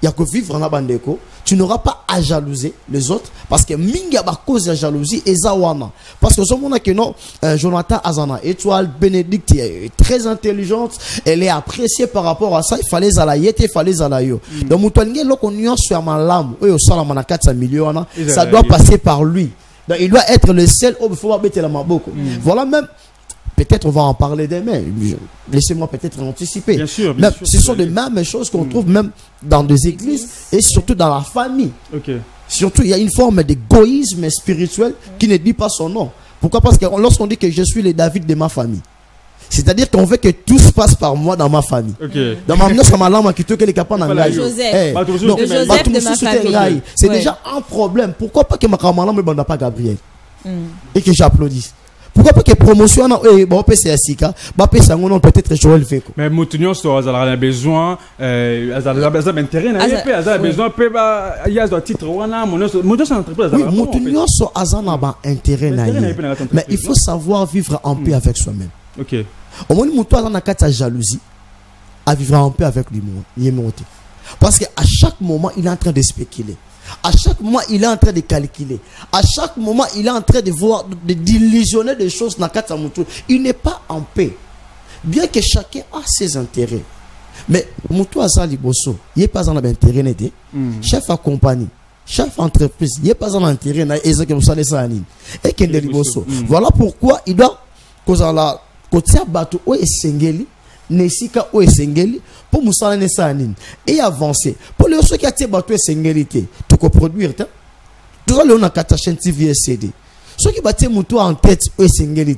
il y a que vivre en abandeko, tu n'auras pas à jalouser les autres parce que minga ba cause de jalousie et zawana. Parce que ce monde que non, Jonathan Azana, étoile Bénédicte est très intelligente, elle est appréciée par rapport à ça, il fallait zalayete, il fallait zalayo. Donc mutualingé loko nuance sur malam, eux au salam na 400 millions, ça doit passer par lui. Donc il doit être le seul où il faut mettre la maboko. Voilà même. Peut-être on va en parler demain. Laissez-moi peut-être anticiper. Bien sûr, ce sont les mêmes choses qu'on trouve même dans des églises et surtout dans la famille. Surtout, il y a une forme d'égoïsme spirituel qui ne dit pas son nom. Pourquoi? Parce que lorsqu'on dit que je suis le David de ma famille, c'est-à-dire qu'on veut que tout se passe par moi dans ma famille. Dans ma famille, c'est déjà un problème. Pourquoi pas que ma camarade ne me bande pas Gabriel et que j'applaudisse? Pourquoi pas que promotion peut-être Joël Veko. Mais Moutinho a besoin d'intérêt, il y a un titre Moutinho a intérêt, mais il faut savoir vivre en paix avec soi-même. Au moins Moutinho a jalousie à vivre en paix avec lui-même. Parce qu'à chaque moment il est en train de spéculer. À chaque moment, il est en train de calculer. À chaque moment, il est en train de voir, de d'illusionner des choses dans Katsamutu. Il n'est pas en paix. Bien que chacun a ses intérêts. Mais Moutou Azali Bosso, il n'est pas en intérêt. Chef à compagnie, chef entreprise, il n'est pas en intérêt. Et Kendeli Bosso. Voilà pourquoi il doit causer la côté bateau ou Sengeli. Nesika o esengeli pour musala nesanine et avancer pour les ceux qui a été battu esengeli to coproduire tout ça le on a katachen TV CD ceux qui battent mutu en tête o esengeli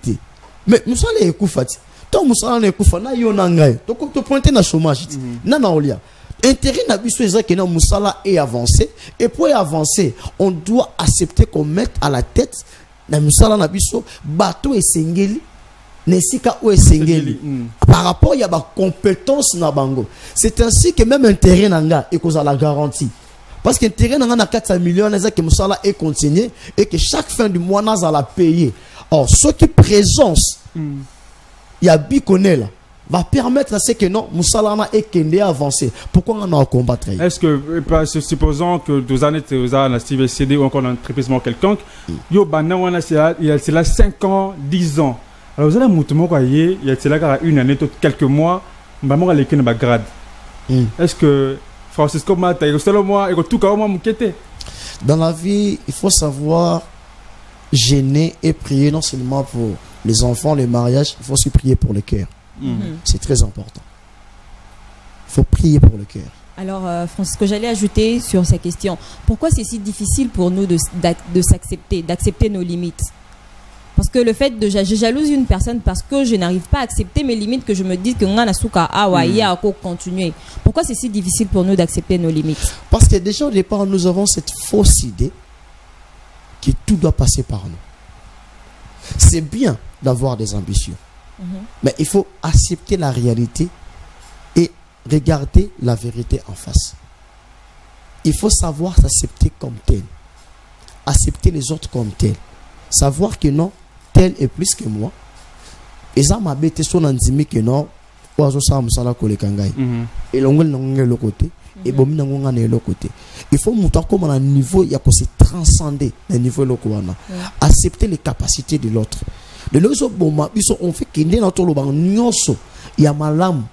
mais musala ekufati to musala na ekufa na yo na ngai to pointer na chômage na olia intérêt na biso ezaki na musala et avancer et pour avancer on doit accepter qu'on mette à la tête na musala na biso bateau esengeli Nesika ou esengeli par rapport il y a ba compétence na bango. C'est ainsi que même intérêt nanga et cause à la garantie. Parce que intérêt nanga na 400 millions na que musala est continué et que chaque fin du mois na la payer. Or ce qui présence il y a biconel va permettre à ce que non musala na est kende avancer. Pourquoi on a combattre? Est-ce que supposons que 2 années tu as la CVCD ou encore l'entreprise quelconque yo bana wana c'est là 5 ans 10 ans. Alors vous allez moutoumo quoi il y a là une année quelques mois maman les qui ne grade. Est-ce que Francisco Mata et selon moi et tout cas moi m'inquiéter. Dans la vie il faut savoir gêner et prier non seulement pour les enfants les mariages, il faut aussi prier pour le cœur. C'est très important. Il faut prier pour le cœur. Alors Francisco, j'allais ajouter sur ces questions. Pourquoi c'est si difficile pour nous de s'accepter, d'accepter nos limites? Parce que le fait de je jalouse une personne parce que je n'arrive pas à accepter mes limites, que je me dis que continuer. Pourquoi c'est si difficile pour nous d'accepter nos limites? Parce que déjà au départ nous avons cette fausse idée que tout doit passer par nous. C'est bien d'avoir des ambitions, mais il faut accepter la réalité et regarder la vérité en face. Il faut savoir s'accepter comme tel, accepter les autres comme tel, savoir que non, tel est plus que moi. Et ça m'a bêté sur l'anzimi que non, oiseau ça me sala kole kangai. Et l'ongol n'ongol le côté, et bomi n'ongol le côté. Il faut monter comme un niveau, il y a que se transcender le niveau lokoana, accepter les capacités de l'autre. De l'autre bon on fait qu'il y a notre loban nyoso, il y a malam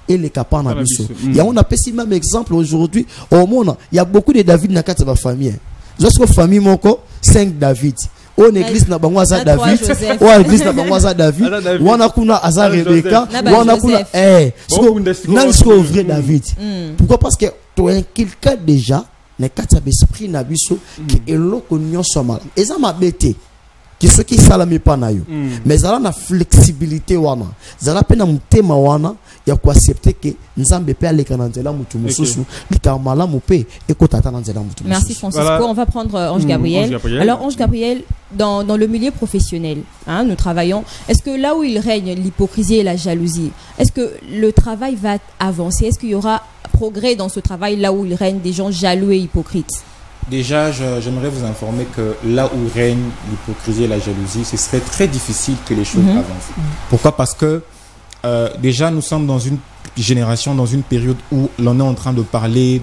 et les capables na biso. Il y a on appelle si même exemple aujourd'hui au monde, il y a beaucoup de David na kati ba famille. Lorsque famille moko 5 David. On église na bangwaza David, on église na bangwaza David, wana kuna Azar Rebecca, wana kuna nan ce vrai David. Pourquoi? Parce que tu es quelqu'un déjà ne kati esprit na biso qui est loko nyonso mal. Et ça m'a bêté. Qui ceux qui salami pas na yo. Mais ça la flexibilité wana. Ça la pena mutema wana ya ko accepter que nzambe pe aleka na nzela mutu mususu likamala mupe et ko tata na nzela mutu. Merci Francisco, voilà. On va prendre Ange Gabriel. Alors Ange Gabriel, dans le milieu professionnel, hein, nous travaillons. Est-ce que là où il règne l'hypocrisie et la jalousie, est-ce que le travail va avancer? Est-ce qu'il y aura progrès dans ce travail là où il règne des gens jaloux et hypocrites? Déjà, j'aimerais vous informer que là où règne l'hypocrisie et la jalousie, ce serait très difficile que les choses avancent. Pourquoi? Parce que déjà, nous sommes dans une génération, dans une période où l'on est en train de parler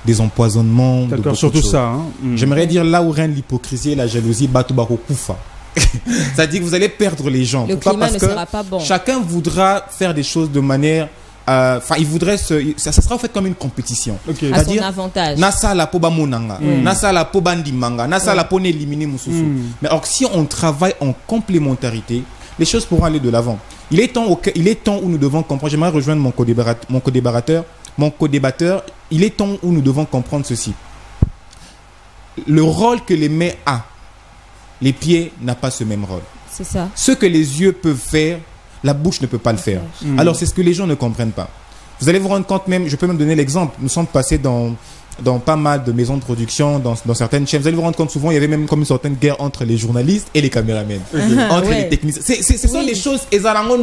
des empoisonnements. D'accord, surtout ça. Hein. J'aimerais dire là où règne l'hypocrisie et la jalousie, Batubaro Koufa. C'est-à-dire que vous allez perdre les gens. Le Pourquoi? climat Parce ne que sera pas bon. Chacun voudra faire des choses de manière... Enfin, il voudrait ça sera en fait comme une compétition. À son avantage. Nasa la poba monanga, nasa la poba ndimanga, nasa la pone éliminer mususu. Mais or, si on travaille en complémentarité, les choses pourront aller de l'avant. Il est temps où nous devons comprendre. J'aimerais rejoindre mon co-débatteur. Il est temps où nous devons comprendre ceci. le rôle que les mains a, les pieds n'ont pas ce même rôle. C'est ça. Ce que les yeux peuvent faire, la bouche ne peut pas le faire. Alors c'est ce que les gens ne comprennent pas. Vous allez vous rendre compte même, je peux même donner l'exemple, nous sommes passés dans pas mal de maisons de production, dans certaines chaînes. Vous allez vous rendre compte souvent, il y avait même comme une certaine guerre entre les journalistes et les caméramens, entre les techniciens. Ce sont des choses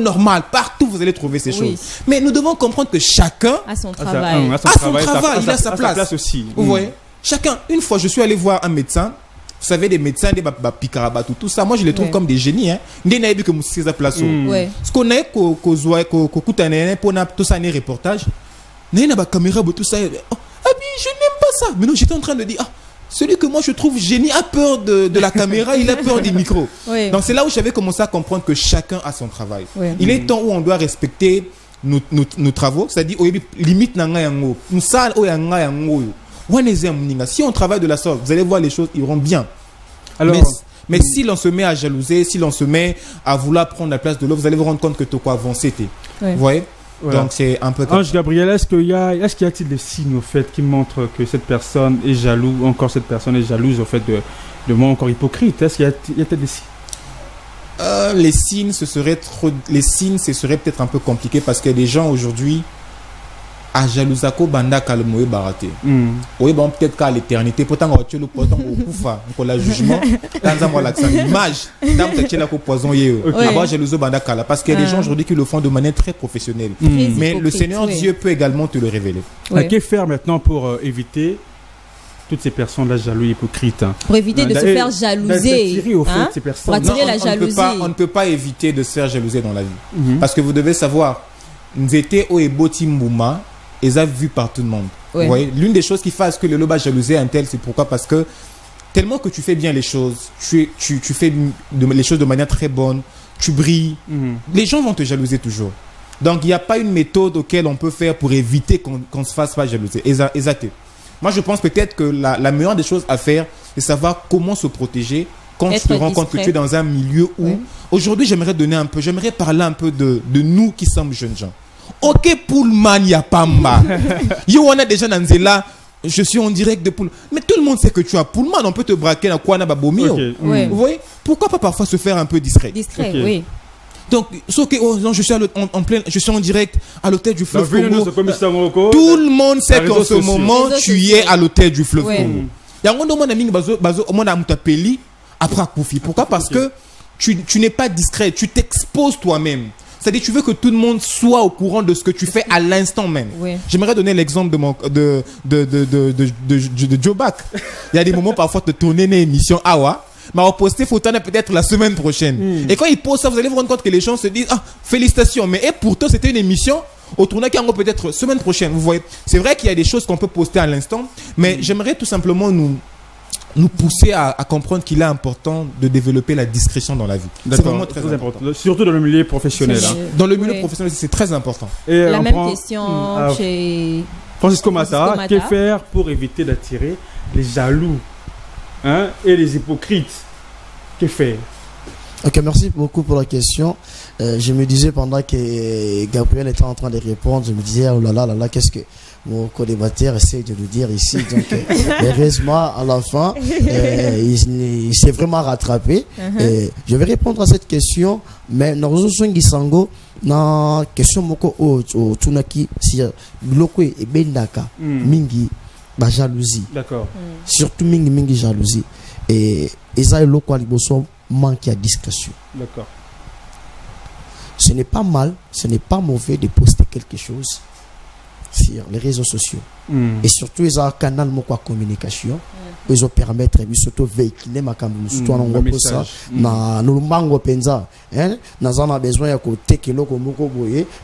normales. Partout, vous allez trouver ces choses. Mais nous devons comprendre que chacun a son travail. Il a sa place aussi. Vous voyez, chacun. Une fois, je suis allé voir un médecin. Vous savez, des médecins, des picarabatou, tout ça, moi je les trouve comme des génies. N'est n'a vu que c'est sa place. Ce qu'on est, qu'on écoute tout ça, un reportage, n'a pas caméra, tout ça. Ah oui, je n'aime pas ça. Mais non, j'étais en train de dire, celui que moi je trouve génie a peur de la caméra, il a peur des micros. Donc c'est là où j'avais commencé à comprendre que chacun a son travail. Il est temps où on doit respecter nos travaux, c'est-à-dire, limite, si on travaille de la sorte, vous allez voir les choses iront bien. Alors, mais si l'on se met à jalouser, si l'on se met à vouloir prendre la place de l'autre, vous allez vous rendre compte que tout quoi avancer. Vous voyez? Voilà. Donc c'est un peu comme Ange Gabriel, est-ce qu'il y a-t-il des signes au fait qui montrent que cette personne est jalouse, encore cette personne est jalouse au fait de moi encore hypocrite? Est-ce qu'il y a-t-il des signes? Les signes, ce serait peut-être un peu compliqué parce que les gens aujourd'hui à jalousako banda kalmoé baraté. Oui, bon, peut-être qu'à l'éternité, pourtant on tue le poison au koufa, on la jugement, dans un mois l'accent image, dans peut-être là qu'au poison yé. Avoir jalouso banda kala parce qu'il y a des gens aujourd'hui qui le font de manière très professionnelle. Mais le Seigneur Dieu peut également te le révéler. Que faire maintenant pour éviter toutes ces personnes-là jalouses hypocrites? Pour éviter de se faire jalouser. Ces personnes. Pour attirer la jalousie. On ne peut pas éviter de se faire jalouser dans la vie. Parce que vous devez savoir, nous étions au Eboti Mbouma. Et ça vu par tout le monde. Vous voyez, l'une des choses qui fait que le loba jalouser un tel, c'est pourquoi? Parce que tellement que tu fais bien les choses, tu fais les choses de manière très bonne, tu brilles, les gens vont te jalouser toujours. Donc il n'y a pas une méthode auquel on peut faire pour éviter qu'on se fasse pas jalouser. Exactement. Moi je pense peut-être que la meilleure des choses à faire, c'est savoir comment se protéger quand tu te rends compte que tu es dans un milieu où... Aujourd'hui j'aimerais parler un peu de nous qui sommes jeunes gens. Ok, Pullman, il y a Pamba. Yo, on a déjà Nanzela. Je suis en direct de Pullman. Mais tout le monde sait que tu as Pullman. On peut te braquer dans quoi, Babomio. Vous voyez? Pourquoi pas parfois se faire un peu discret? Oui. Donc, non, je suis en direct à l'hôtel du Fleuve Congo. Tout le monde sait qu'en ce moment, tu es à l'hôtel du Fleuve Congo. Il y a un monde après Koufi. Pourquoi? Parce que tu n'es pas discret. Tu t'exposes toi-même. C'est-à-dire tu veux que tout le monde soit au courant de ce que tu fais à l'instant même. J'aimerais donner l'exemple de Joe Back. Il y a des moments parfois de tourner une émission Awa, mais on poster photo peut-être la semaine prochaine. Et quand il pose ça, vous allez vous rendre compte que les gens se disent félicitations, mais pourtant c'était une émission au tournage qui en peut-être semaine prochaine. Vous voyez, c'est vrai qu'il y a des choses qu'on peut poster à l'instant, mais j'aimerais tout simplement nous pousser à comprendre qu'il est important de développer la discrétion dans la vie. C'est vraiment très important. Surtout dans le milieu professionnel. Dans le milieu professionnel, c'est très important. Et la même question chez Francisco Mata. Que faire pour éviter d'attirer les jaloux et les hypocrites? Que faire? Ok, merci beaucoup pour la question. Je me disais pendant que Gabriel était en train de répondre, je me disais, oh là là, qu'est-ce que mon co-débatteur essaie de nous dire ici. Donc, heureusement, à la fin, il s'est vraiment rattrapé. Je vais répondre à cette question, mais nous avons na question moko o tunaki si loko e bendaka mingi ba jalousie. D'accord. Surtout mingi jalousie et ça loko aliboso manque de discrétion. D'accord. Ce n'est pas mal, ce n'est pas mauvais de poster quelque chose sur les réseaux sociaux. Et surtout, ils ont un canal de communication. Ils ont permettre de surtout véhiculer ma caméra.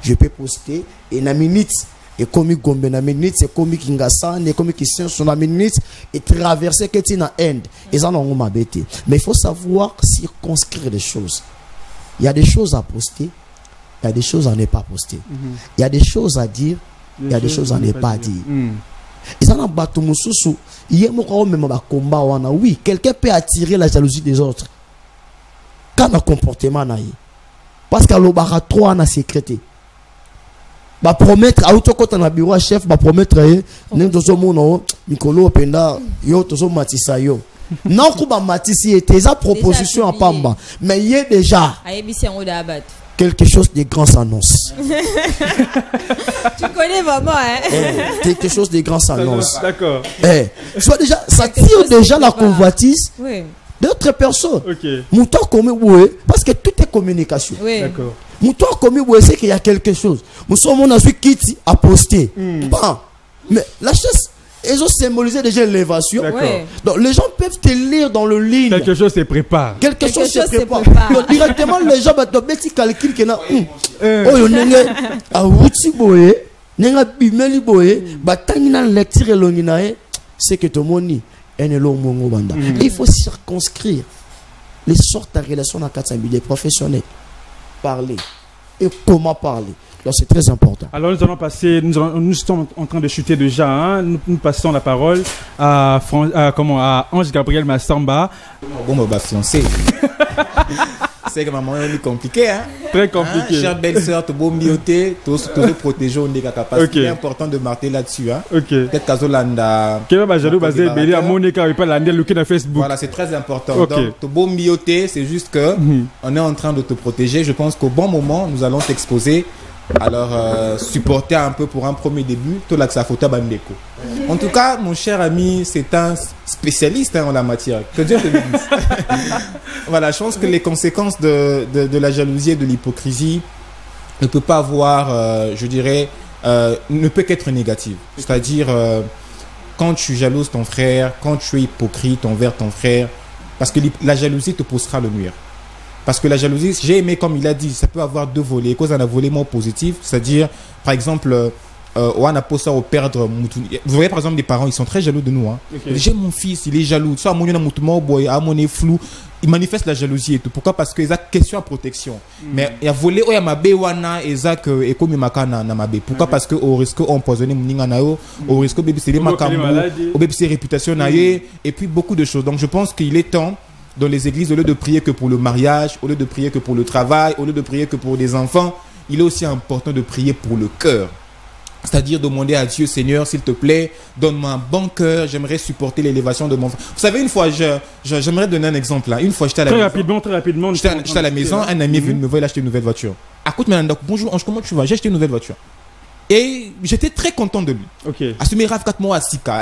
Je peux poster et na minute et comme Gombe na minute c'est comme Kingasa et comme Kissin sur la minute et traverser que tu na end et ça non m'a bêté. Mais il faut savoir circonscrire les choses. Il y a des choses à poster, il y a des choses à ne pas poster. Il y a des choses à dire, il y a des choses à ne pas dire. Et ça n'a pas tout mon sous. Il y a même un combat. Oui, quelqu'un peut attirer la jalousie des autres. Quand un comportement n'a pas. Parce qu'à l'obara 3 a sécrété. ba promettre autokota na bureau chef ba promettre ne tozo mono mikolo penda yo tozo matisa yo non ko ba matisi était sa proposition en pamba mais il est déjà quelque chose de grand s'annonce. Tu connais vraiment quelque chose de grand s'annonce. D'accord. Soit déjà ça tire déjà la convoitise d'autres personnes. Mouton comme parce que tout est communication. D'accord. Mouton comme c'est qu'il y a quelque chose. Nous sommes on a su quitter à poster. Bon. Mais la chasse ils ont symbolisé déjà l'élévation. Donc les gens peuvent te lire dans le ligne. Quelque chose se prépare. Quelque chose se prépare. Donc directement les gens vont te calculer que na oh yo nenge a wuti boye nenga bimeli boye batangi na lecture elongina c'est que tout moni enelo mongo banda. Il faut circonscrire les sortes de relations dans quatre des professionnels. Parler et comment parler. Donc c'est très important. Alors nous allons passer, nous sommes en train de chuter déjà. Hein. Nous passons la parole à Ange Gabriel Massamba. Bon, bah fiancé. C'est que maman est compliqué, hein. Très compliqué. Chère belle-sœur, tu beau mioter, tu dois protéger on est capable. C'est important de marquer là-dessus, hein. Peut-être qu'Azolanda. Quel va jalou basé belé à Monica et pas la looké dans Facebook. Voilà, c'est très important. Donc tu beau mioter, c'est juste que on est en train de te protéger. Je pense qu'au bon moment, nous allons t'exposer. Alors, supporter un peu pour un premier début, tout là que ça photo bandeko. En tout cas, mon cher ami, c'est un spécialiste en la matière. Que Dieu te bénisse. Voilà, je pense que les conséquences de la jalousie et de l'hypocrisie ne peut pas avoir, je dirais, ne peut qu'être négative. C'est-à-dire, quand tu jalouses ton frère, quand tu es hypocrite envers ton frère, parce que la jalousie te poussera le nuire. Parce que la jalousie, j'ai aimé comme il a dit, ça peut avoir deux volets. Cause on a volé moins positif, c'est-à-dire, par exemple, on a posé au perdre. Vous voyez par exemple des parents, ils sont très jaloux de nous. Hein. J'ai mon fils, il est jaloux. Soit mon boy, à mon flou, il manifeste la jalousie et tout. Pourquoi? Parce qu'il y a question à protection. Mais il y a volé, il y a ma béwana et Zach et comme makana na ma bé. Pourquoi? Parce que au risque empoisonner mon ninganayo, au risque bébé c'est les makambo, au bébé c'est réputation naïe et puis beaucoup de choses. Donc je pense qu'il est temps. Dans les églises, au lieu de prier que pour le mariage, au lieu de prier que pour le travail, au lieu de prier que pour les enfants, il est aussi important de prier pour le cœur. C'est-à-dire demander à Dieu, Seigneur, s'il te plaît, donne-moi un bon cœur, j'aimerais supporter l'élévation de mon frère. Vous savez, une fois, j'aimerais donner un exemple là. Une fois, j'étais à la maison. Très rapidement. J'étais à la maison, un ami est venu me voir, il a acheté une nouvelle voiture. Écoute, bonjour, Ange, comment tu vas? J'ai acheté une nouvelle voiture. Et j'étais très content de lui. À ce moment-là, 4 mois à Sika,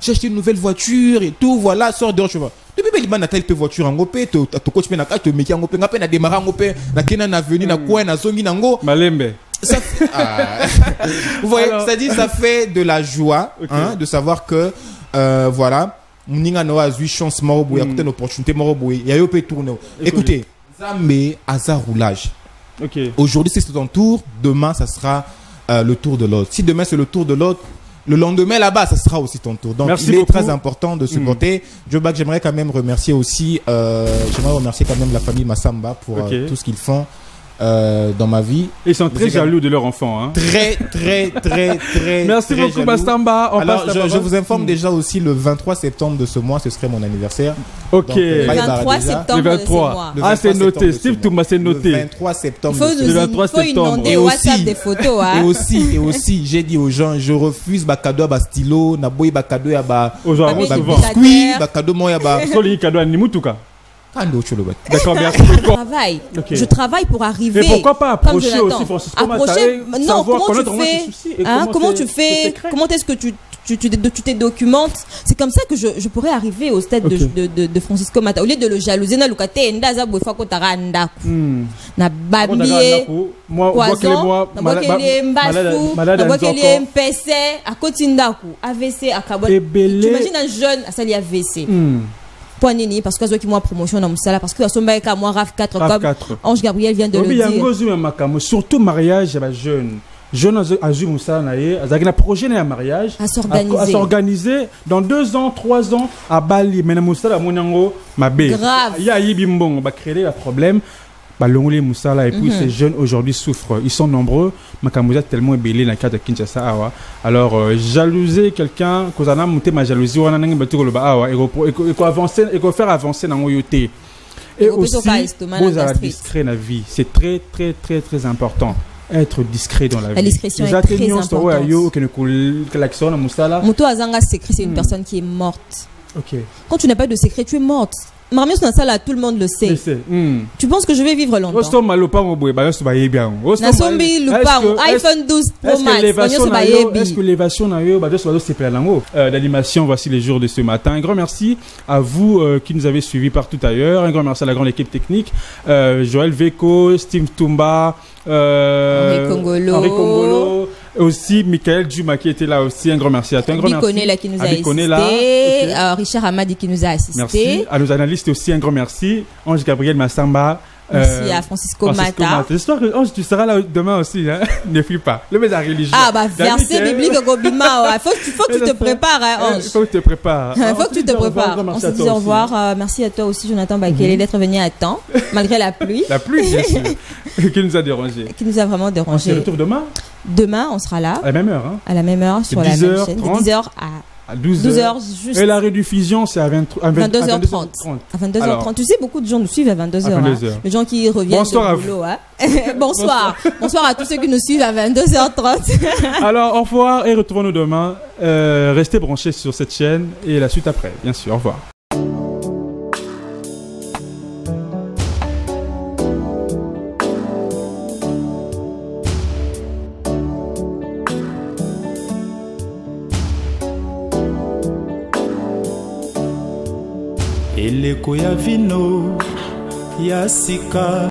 j'ai acheté une nouvelle voiture et tout, voilà, sort dehors, tu vois. Depuis que tu as une voiture en Gopé, tu as coach en Gopé, tu as démarré en Gopé, tu as venu na quoi, na zongi nango. Malembe. Vous voyez, c'est-à-dire ça fait de la joie hein, de savoir que, voilà, Mouninga Noa a eu chance, il y a une opportunité, il y a eu tourner. Écoutez, Zambé, hasard roulage. Aujourd'hui, c'est ton tour, demain, ça sera le tour de l'autre. Si demain, c'est le tour de l'autre, le lendemain, là-bas, ça sera aussi ton tour. Donc, il est très important de supporter. Joe Bach, j'aimerais quand même remercier aussi, quand même la famille Massamba pour tout ce qu'ils font. Dans ma vie. Ils sont très jaloux de leur enfant. Hein. Très. Merci très beaucoup, Massamba. Alors, je vous informe déjà aussi le 23 septembre de ce mois, ce serait mon anniversaire. Donc, le 23 septembre. Le 23. Ah, c'est noté. Steve Touma, c'est noté. Le 23 septembre. Le 23 septembre. Et aussi, des photos. Hein. Et aussi, j'ai dit aux gens, je refuse ma cadeau à stylo, na boy ba cadeau à ba. Biscuit, ba cadeau moi à ba. Soli cadeau à Nimutuka. D'accord, merci beaucoup. Je travaille pour arriver. Mais pourquoi pas approcher aussi Francisco Approcher, non, comment tu fais, comment est-ce que tu te documentes. C'est comme ça que je pourrais arriver au stade de Francisco Mata. Au lieu de le jalouser, na lukate ndaza bofa ko taranda na babie poison, na bokele mbasu, na bokele mpese à kotindaku AVC à Kabon. T'imagines un jeune à sali AVC. Parce que qui moi promotion dans Moussala parce que à son bail à moi RAF 4 comme Ange Gabriel vient de le dire. Surtout mariage à jeune Azur Moussala naé azagina projet na mariage à s'organiser dans 2 ans 3 ans à Bali mais na Moussala monyango mabe. Grave. Il y a yibimbong va créer un problème. Balongole Moussala et puis ces jeunes aujourd'hui souffrent. Ils sont nombreux. Makamouza tellement ébélé dans le cadre de Kinshasa awa. Alors jalouser quelqu'un, cause on a monté ma jalousie, on a n'importe bâti le bas awa. Et qu'on avancer, et qu'on faire avancer dans l'oyoté. Et aussi, vous avez discret dans la vie. C'est très important. être discret dans la vie. La discrétion est très importante. Moto Azanga secret, c'est une personne qui est morte. Okay. Quand tu n'as pas de secret, tu es morte. Marmios dans ça là, tout le monde le sait. Tu penses que je vais vivre longtemps? iPhone 12 Pro Max. Est-ce que l'évasion d'animation, voici les jours de ce matin. Un grand merci à vous qui nous avez suivis partout ailleurs. Un grand merci à la grande équipe technique. Joël Veko, Steve Tumba, Henri Congolo. Aussi Michael Djuma qui était là aussi, un grand merci à toi. Un grand merci. Là qui nous a assisté. Okay. Richard Hamadi qui nous a assisté. Merci. À nos analystes aussi, un grand merci. Ange Gabriel Massamba. Merci à Francisco Mata. J'espère que Ange, tu seras là demain aussi. Hein? Ne fuis pas. Le message religieux. Ah bah verset biblique au Gobima. Faut que tu te prépares, hein, Ange. Faut que tu te prépares. Faut que tu te prépares. On se dit au revoir. Merci à toi aussi, Jonathan Bakele, d'être venu à temps, malgré la pluie. La pluie, bien sûr. Qui nous a dérangé. Qui nous a vraiment dérangé. On se retrouve demain. Demain, on sera là. À la même heure. Hein. À la même heure, sur la même chaîne. De 10h à 12h. Juste. Et la rediffusion, c'est à 22h30. À 22h30. Alors, tu sais, beaucoup de gens nous suivent à 22h. Hein. Les gens qui reviennent Bonsoir du boulot. Hein. Bonsoir. Bonsoir à tous ceux qui nous suivent à 22h30. Alors, au revoir et retrouvons-nous demain. Restez branchés sur cette chaîne et la suite après, bien sûr. Au revoir. Eleko ya vino ya sika